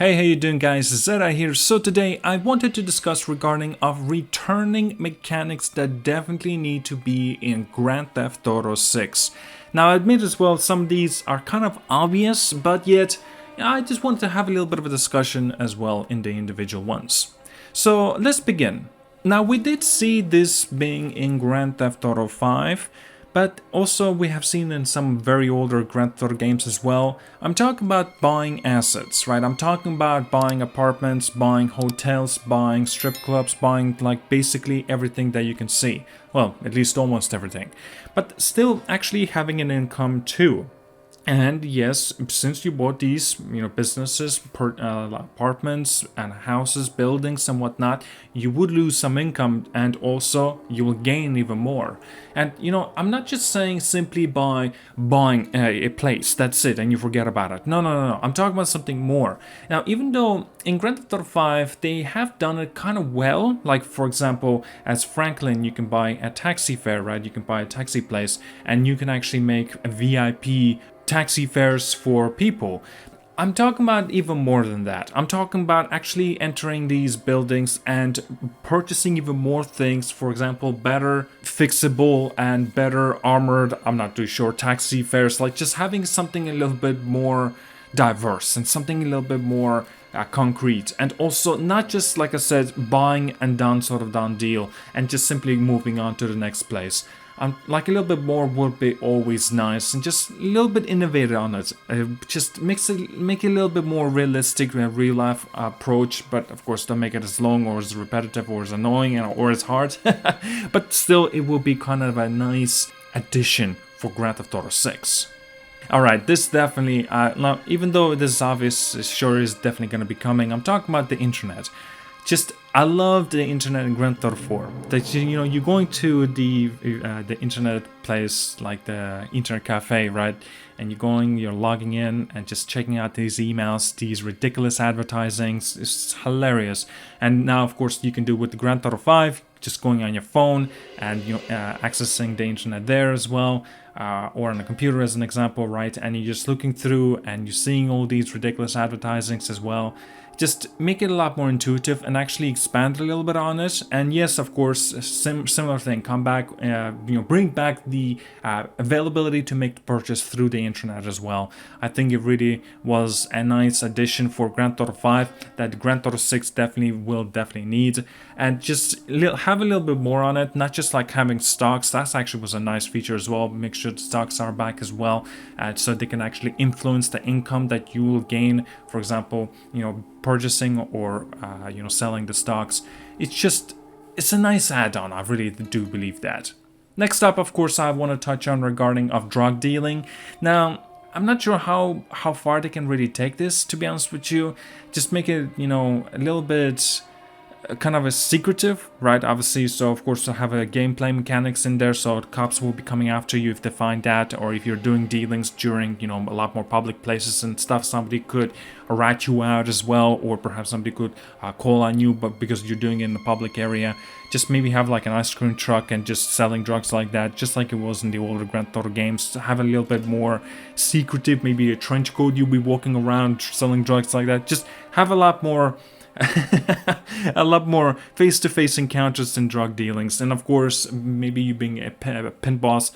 Hey, how you doing guys? ZDEyE here. So today I wanted to discuss regarding of returning mechanics that definitely need to be in Grand Theft Auto 6. Now I admit as well some of these are kind of obvious, but yet I just wanted to have a little bit of a discussion as well in the individual ones. So let's begin. Now we did see this being in Grand Theft Auto 5, but also we have seen in some very older Grand Theft Auto games as well. I'm talking about buying assets, right? I'm talking about buying apartments, buying hotels, buying strip clubs, buying like basically everything that you can see. Well, at least almost everything. But still actually having an income too. And yes, since you bought these, businesses, apartments and houses, buildings and whatnot, you would lose some income and also you will gain even more. And I'm not just saying simply by buying a place, that's it, and you forget about it. No. I'm talking about something more. Now, even though in Grand Theft Auto 5, they have done it kind of well, like for example, as Franklin, you can buy a taxi fare, right? You can buy a taxi place and you can actually make a VIP taxi fares for people. I'm talking about even more than that. I'm talking about actually entering these buildings and purchasing even more things. For example, better fixable and better armored, I'm not too sure, taxi fares. Like just having something a little bit more diverse and something a little bit more concrete. And also not just, like I said, buying and done sort of done deal and just simply moving on to the next place. Like a little bit more would be always nice, and just a little bit innovative on it. Just make it a little bit more realistic, real life approach. But of course, don't make it as long or as repetitive or as annoying or as hard. But still, it will be kind of a nice addition for Grand Theft Auto 6. Alright, this definitely, now, even though this is obvious, it sure is definitely going to be coming. I'm talking about the internet. I love the internet in Grand Theft Auto 4. That you're going to the internet place, like the internet cafe, right? And you're logging in and just checking out these emails, these ridiculous advertisings. It's hilarious. And now, of course, you can do with the Grand Theft Auto 5, just going on your phone and accessing the internet there as well, or on a computer as an example, right? And you're just looking through and you're seeing all these ridiculous advertisings as well. Just make it a lot more intuitive and actually expand a little bit on it. And yes, of course, similar thing. Come back, bring back the availability to make the purchase through the internet as well. I think it really was a nice addition for Grand Theft Auto 5 that Grand Theft Auto 6 definitely need. And just have a little bit more on it, not just like having stocks. That actually was a nice feature as well. Make sure the stocks are back as well, so they can actually influence the income that you will gain. For example, purchasing or selling the stocks. It's a nice add-on. I really do believe that. Next up, of course, I want to touch on regarding of drug dealing. Now, I'm not sure how far they can really take this, to be honest with you. Just make it a little bit kind of a secretive, right? Obviously, so of course to have a gameplay mechanics in there, so cops will be coming after you if they find that, or if you're doing dealings during a lot more public places and stuff, somebody could rat you out as well, or perhaps somebody could call on you, but because you're doing it in the public area. Just maybe have like an ice cream truck and just selling drugs like that, just like it was in the older Grand Theft Auto games. Have a little bit more secretive, maybe a trench coat, you'll be walking around selling drugs like that. Just have a lot more face-to-face encounters and drug dealings. And of course, maybe you being a pin boss,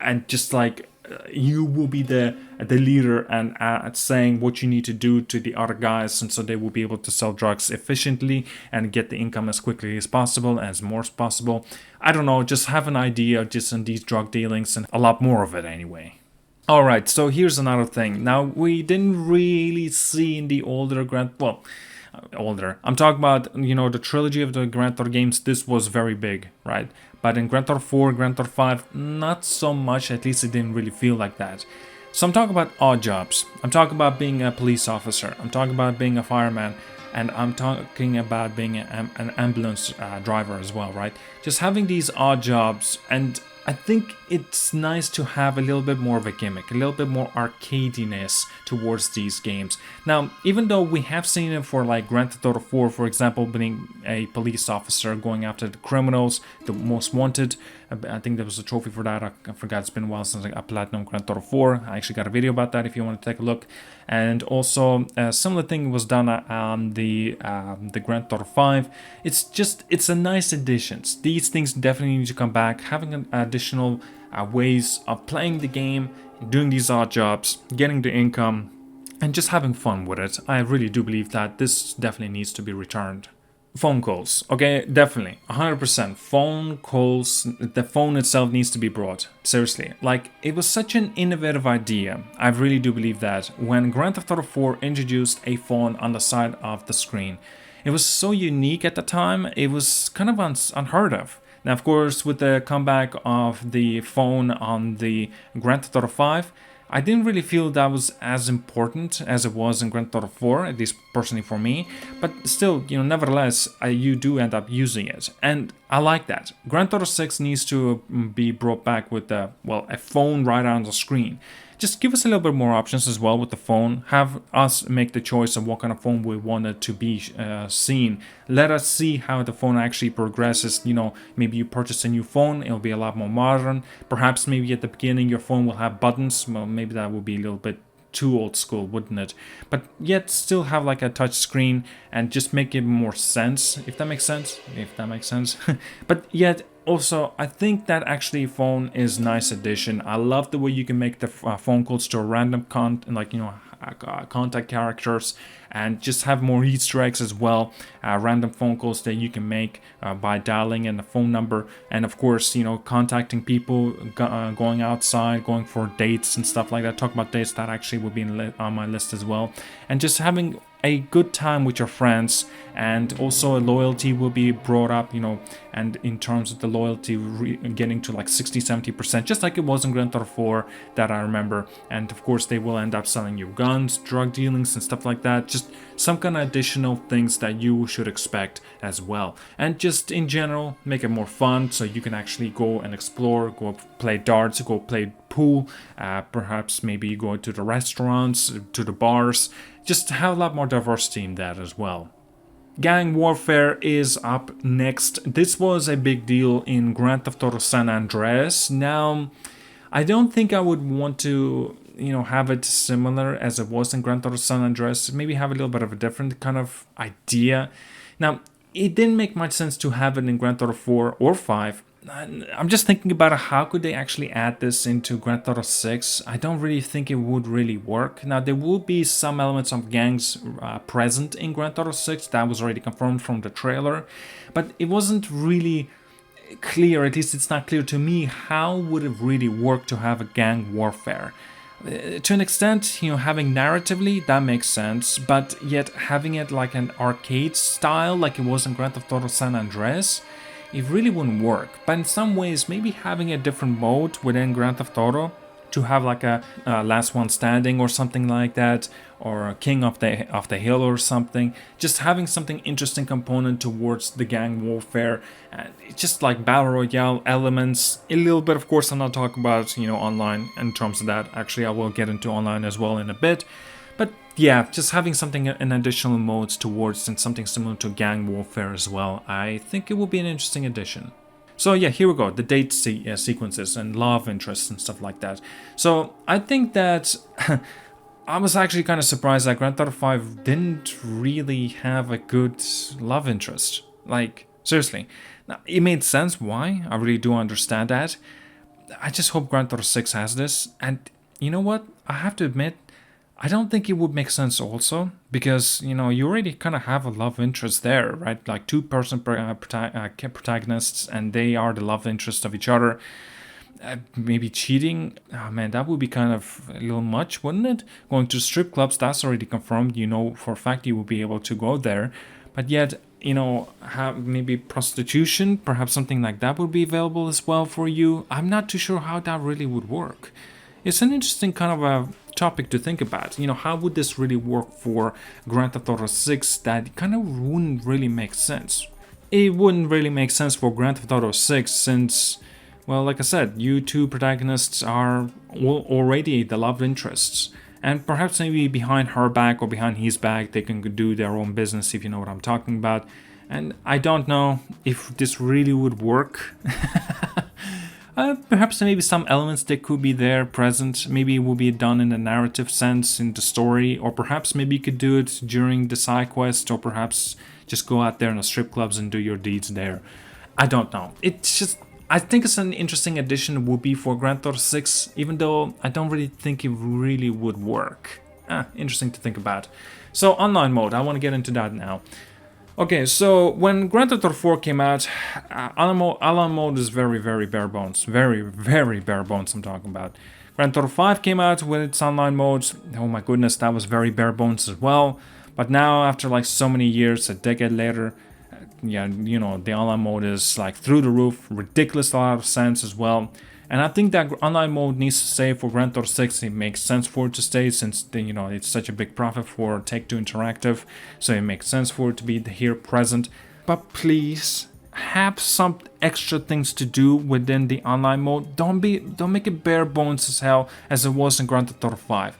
and just like you will be the leader and saying what you need to do to the other guys, and so they will be able to sell drugs efficiently and get the income as quickly as possible, as more as possible. I don't know, just have an idea just in these drug dealings and a lot more of it anyway. Alright, so here's another thing. Now, we didn't really see in the older I'm talking about, the trilogy of the Grand Theft Auto games. This was very big, right? But in Grand Theft Auto 4, Grand Theft Auto 5, not so much. At least it didn't really feel like that. So I'm talking about odd jobs. I'm talking about being a police officer. I'm talking about being a fireman. And I'm talking about being an ambulance driver as well, right? Just having these odd jobs, and I think it's nice to have a little bit more of a gimmick, a little bit more arcadiness towards these games. Now, even though we have seen it for like Grand Theft Auto 4, for example, being a police officer going after the criminals, the most wanted I think there was a trophy for that. I forgot, it's been a while since I got Platinum Grand Theft Auto 4. I actually got a video about that if you want to take a look. And also a similar thing was done on the Grand Theft Auto 5. It's a nice addition. These things definitely need to come back. Having an additional ways of playing the game, doing these odd jobs, getting the income, and just having fun with it. I really do believe that this definitely needs to be returned. Phone calls, okay, definitely, 100%. Phone calls, the phone itself needs to be brought. Seriously, like, it was such an innovative idea. I really do believe that when Grand Theft Auto 4 introduced a phone on the side of the screen, it was so unique at the time. It was kind of unheard of. Now, of course, with the comeback of the phone on the Grand Theft Auto 5, I didn't really feel that was as important as it was in Grand Theft Auto 4, at least personally for me. But still, nevertheless, you do end up using it. And I like that. Grand Theft Auto 6 needs to be brought back with, a phone right on the screen. Just give us a little bit more options as well with the phone. Have us make the choice of what kind of phone we want it to be seen. Let us see how the phone actually progresses. Maybe you purchase a new phone, it'll be a lot more modern. Perhaps maybe at the beginning your phone will have buttons. Well, maybe that would be a little bit too old school, wouldn't it? But yet still have like a touch screen and just make it more sense, if that makes sense. But yet also, I think that actually phone is nice addition. I love the way you can make the phone calls to a random contact characters, and just have more Easter eggs as well. Random phone calls that you can make by dialing in the phone number, and of course, contacting people, going outside, going for dates and stuff like that. Talk about dates, that actually would be on my list as well, and just having a good time with your friends. And also a loyalty will be brought up, and in terms of the loyalty getting to like 60-70%, just like it was in Grand Theft Auto 4 that I remember. And of course they will end up selling you guns, drug dealings and stuff like that. Just some kind of additional things that you should expect as well. And just in general, make it more fun so you can actually go and explore, go play darts, go play pool, perhaps maybe go to the restaurants, to the bars. Just have a lot more diversity in that as well. Gang warfare is up next. This was a big deal in Grand Theft Auto San Andreas. Now, I don't think I would want to, have it similar as it was in Grand Theft Auto San Andreas. Maybe have a little bit of a different kind of idea. Now, it didn't make much sense to have it in Grand Theft Auto 4 or 5. I'm just thinking about how could they actually add this into Grand Theft Auto 6. I don't really think it would really work. Now, there will be some elements of gangs present in Grand Theft Auto 6. That was already confirmed from the trailer. But it wasn't really clear, at least it's not clear to me, how would it really work to have a gang warfare. To an extent, having narratively, that makes sense. But yet having it like an arcade style, like it was in Grand Theft Auto San Andreas, it really wouldn't work. But in some ways, maybe having a different mode within Grand Theft Auto to have like a last one standing or something like that, or a king of the hill or something. Just having something interesting component towards the gang warfare. Just like battle royale elements. A little bit, of course, I'm not talking about online in terms of that. Actually, I will get into online as well in a bit. But yeah, just having something in additional modes towards and something similar to gang warfare as well. I think it will be an interesting addition. So yeah, here we go, the date sequences and love interests and stuff like that. So I think that I was actually kind of surprised that Grand Theft Auto 5 didn't really have a good love interest. Like, seriously. Now, it made sense why, I really do understand that. I just hope Grand Theft Auto 6 has this. And you know what, I have to admit, I don't think it would make sense also, because, you already kind of have a love interest there, right? Like two-person protagonists, and they are the love interest of each other. Maybe cheating, oh man, that would be kind of a little much, wouldn't it? Going to strip clubs, that's already confirmed. For a fact you will be able to go there. But yet, have maybe prostitution, perhaps something like that would be available as well for you. I'm not too sure how that really would work. It's an interesting kind of a topic to think about. How would this really work for Grand Theft Auto 6? That kind of wouldn't really make sense. It wouldn't really make sense for Grand Theft Auto 6 since, well, like I said, you two protagonists are already the love interests. And perhaps maybe behind her back or behind his back, they can do their own business, if you know what I'm talking about. And I don't know if this really would work. Perhaps maybe some elements that could be there present. Maybe it will be done in a narrative sense in the story, or perhaps maybe you could do it during the side quest, or perhaps just go out there in the strip clubs and do your deeds there. I don't know. It's just, I think it's an interesting addition. It would be for Grand Theft Auto 6, even though I don't really think it really would work. Interesting to think about. So online mode, I want to get into that now. Okay, so when Grand Theft Auto 4 came out, online mode is very, very bare bones. Very, very bare bones I'm talking about. Grand Theft Auto 5 came out with its online mode. Oh my goodness, that was very bare bones as well. But now, after like so many years, a decade later, yeah, you know, the online mode is like through the roof, ridiculous, a lot of sense as well. And I think that online mode needs to stay for Grand Theft Auto 6. It makes sense for it to stay since, you know, it's such a big profit for Take-Two Interactive. So it makes sense for it to be here present. But please, have some extra things to do within the online mode. Don't make it bare bones as hell as it was in Grand Theft Auto 5.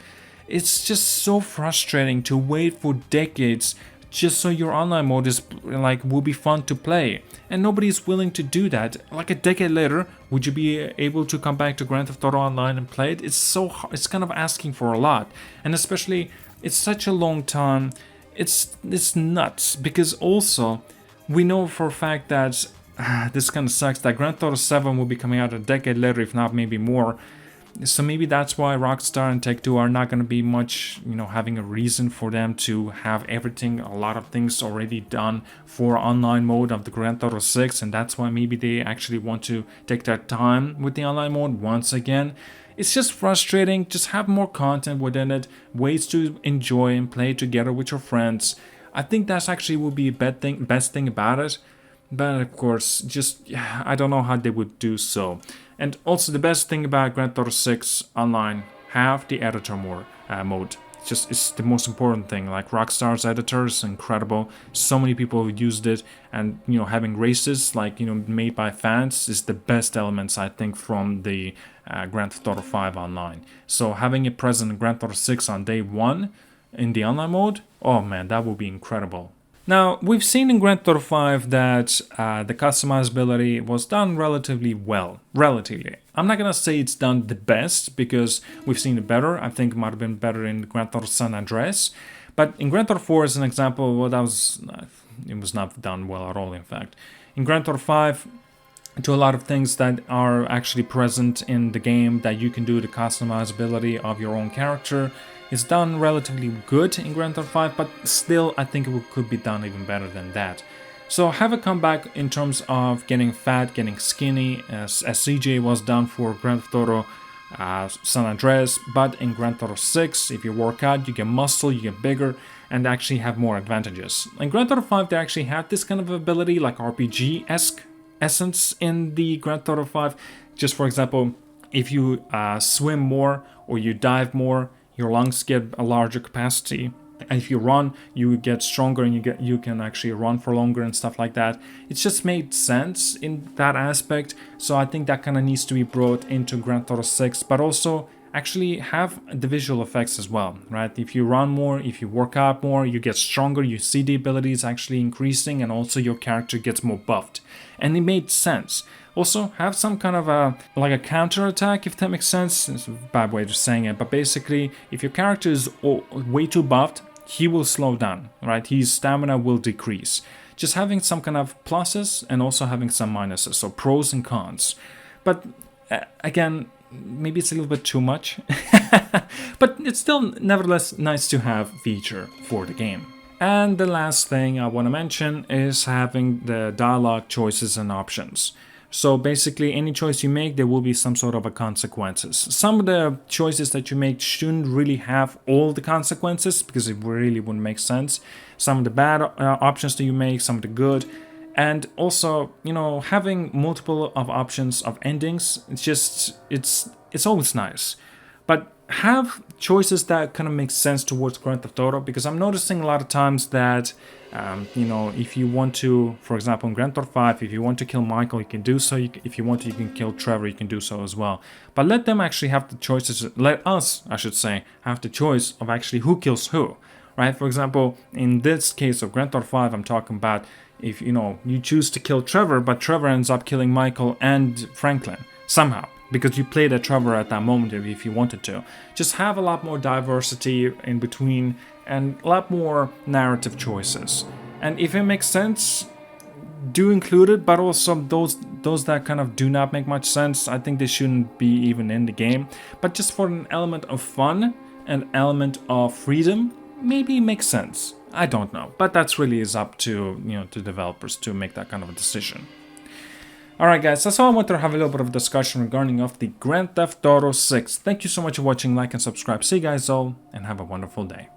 It's just so frustrating to wait for decades just so your online mode is like will be fun to play, and nobody's willing to do that. Like a decade later, would you be able to come back to Grand Theft Auto Online and play it? It's so hard. It's kind of asking for a lot, and especially it's such a long time. It's nuts, because also we know for a fact that this kind of sucks that Grand Theft Auto 7 will be coming out a decade later, if not maybe more. So maybe that's why Rockstar and Take-Two are not going to be much, you know, having a reason for them to have everything, a lot of things already done for online mode of the Grand Theft Auto 6, and that's why maybe they actually want to take their time with the online mode once again. It's just frustrating. Just have more content within it, ways to enjoy and play together with your friends. I think that's actually would be a best thing about it. But of course, just I don't know how they would do so. And also the best thing about Grand Theft Auto 6 Online, have the editor mode. It's the most important thing. Like Rockstar's editor is incredible. So many people have used it, and you know, having races like, you know, made by fans is the best elements, I think, from the Grand Theft Auto 5 Online. So having it present in Grand Theft Auto 6 on day one in the online mode, oh man, that would be incredible. Now, we've seen in Grand Theft Auto 5 that the customizability was done relatively well. Relatively. I'm not gonna say it's done the best, because we've seen it better. I think it might have been better in Grand Theft Auto San Andreas. But in Grand Theft Auto 4, as an example, well, it was not done well at all, in fact. In Grand Theft Auto 5, to a lot of things that are actually present in the game that you can do, the customizability of your own character, it's done relatively good in Grand Theft Auto 5, but still I think it could be done even better than that. So have a comeback in terms of getting fat, getting skinny, as CJ was done for Grand Theft Auto San Andreas, but in Grand Theft Auto 6, if you work out, you get muscle, you get bigger, and actually have more advantages. In Grand Theft Auto 5, they actually had this kind of ability, like RPG-esque essence in the Grand Theft Auto 5. Just for example, if you swim more or you dive more, your lungs get a larger capacity. And if you run, you get stronger, and you can actually run for longer and stuff like that. It's just made sense in that aspect. So I think that kind of needs to be brought into Grand Theft Auto 6, but also actually have the visual effects as well, right? If you run more, if you work out more, you get stronger, you see the abilities actually increasing, and also your character gets more buffed. And it made sense. Also, have some kind of a counter attack, if that makes sense. It's a bad way of saying it, but basically, if your character is way too buffed, he will slow down, right? His stamina will decrease. Just having some kind of pluses and also having some minuses, so pros and cons. But again, maybe it's a little bit too much, but it's still nevertheless nice to have feature for the game. And the last thing I want to mention is having the dialogue choices and options. So basically, any choice you make, there will be some sort of a consequences. Some of the choices that you make shouldn't really have all the consequences, because it really wouldn't make sense. Some of the bad options that you make, some of the good. And also, you know, having multiple of options of endings, it's always nice. But have choices that kind of make sense towards Grand Theft Auto, because I'm noticing a lot of times that, you know, if you want to, for example, in Grand Theft Auto 5, if you want to kill Michael, you can do so. If you want to, you can kill Trevor, you can do so as well. But let them actually have the choices, let us, I should say, have the choice of actually who kills who, right? For example, in this case of Grand Theft Auto 5, I'm talking about if, you know, you choose to kill Trevor, but Trevor ends up killing Michael and Franklin. somehow, because you played a Trevor at that moment if you wanted to. Just have a lot more diversity in between and a lot more narrative choices. And if it makes sense, do include it, but also those that kind of do not make much sense, I think they shouldn't be even in the game. But just for an element of fun, an element of freedom, maybe it makes sense. I don't know, but that's really is up to, you know, to developers to make that kind of a decision. Alright guys, that's all I wanted to have a little bit of a discussion regarding of the Grand Theft Auto 6. Thank you so much for watching, like and subscribe. See you guys all, and have a wonderful day.